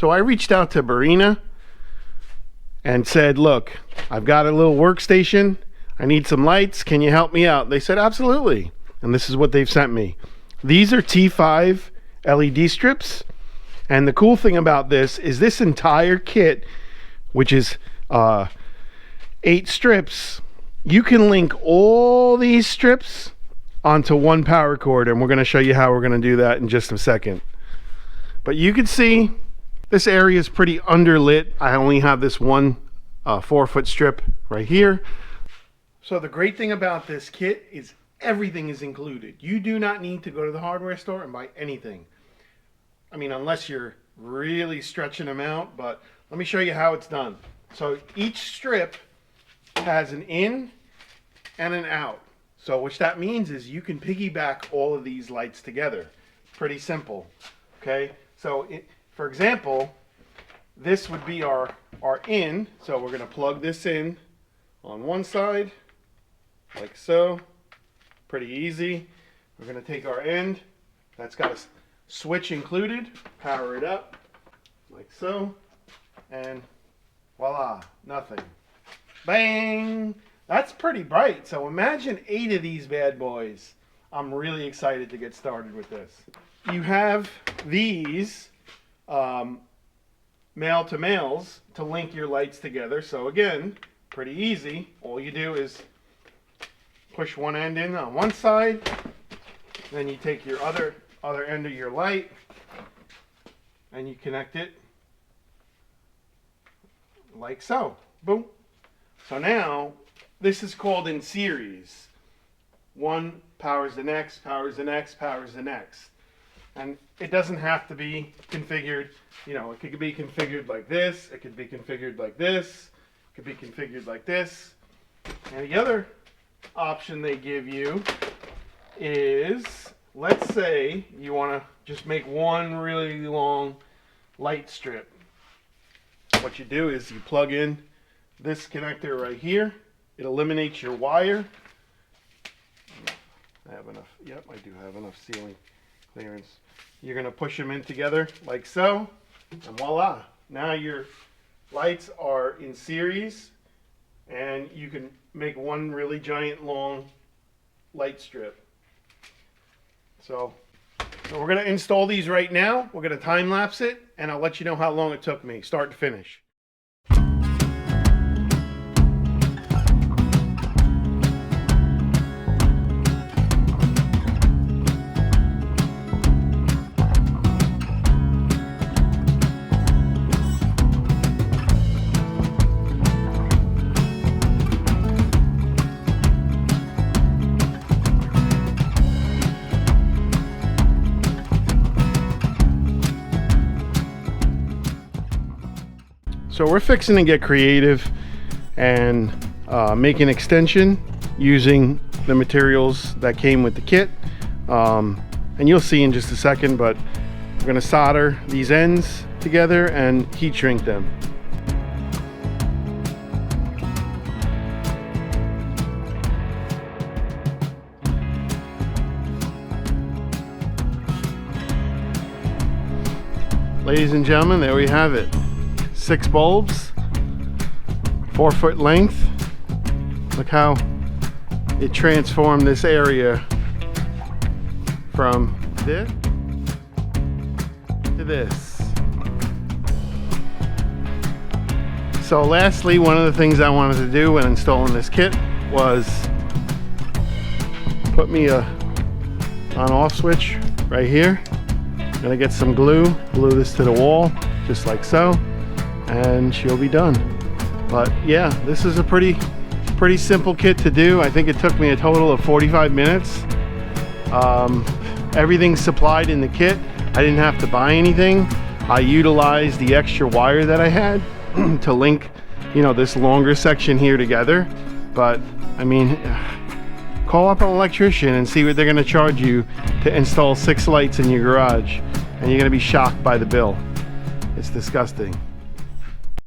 So I reached out to Barrina and said, look, I've got a little workstation. I need some lights. Can you help me out? They said, absolutely. And this is what they've sent me. These are T5 LED strips. And the cool thing about this is this entire kit, which is 8 strips, you can link all these strips onto one power cord, and we're going to show you how we're going to do that in just a second. But you can see this area is pretty underlit. I only have this one 4-foot strip right here. So the great thing about this kit is everything is included. You do not need to go to the hardware store and buy anything. I mean, unless you're really stretching them out, but let me show you how it's done. So each strip has an in and an out. So what that means is you can piggyback all of these lights together. Pretty simple, okay? So for example, this would be our in. So we're gonna plug this in on one side, like so. Pretty easy. We're gonna take our end, that's got a switch included, power it up, like so, and voila, nothing. Bang! That's pretty bright. So imagine 8 of these bad boys. I'm really excited to get started with this. You have these male to males to link your lights together. So again, pretty easy. All you do is push one end in on one side, then you take your other end of your light and you connect it like so. Boom. So now this is called in series. One powers the next, powers the next, powers the next. And it doesn't have to be configured, you know, it could be configured like this, it could be configured like this, it could be configured like this. And the other option they give you is, let's say you want to just make one really long light strip. What you do is you plug in this connector right here. It eliminates your wire. I have enough. Yep, I do have enough ceiling clearance. You're going to push them in together like so, and voila. Now your lights are in series, and you can make one really giant long light strip. So we're going to install these right now. We're going to time lapse it, and I'll let you know how long it took me, start to finish. So we're fixing to get creative and make an extension using the materials that came with the kit. And you'll see in just a second, but we're going to solder these ends together and heat shrink them. Ladies and gentlemen, there we have it. 6 bulbs, 4-foot length. Look how it transformed this area from this to this. So lastly, one of the things I wanted to do when installing this kit was put me a on-off switch right here. I'm gonna get some glue this to the wall, just like so, and she'll be done. But yeah, this is a pretty simple kit to do. I think it took me a total of 45 minutes. Everything's supplied in the kit. I didn't have to buy anything. I utilized the extra wire that I had to link, you know, this longer section here together. But I mean, call up an electrician and see what they're gonna charge you to install 6 lights in your garage, and you're gonna be shocked by the bill. It's disgusting.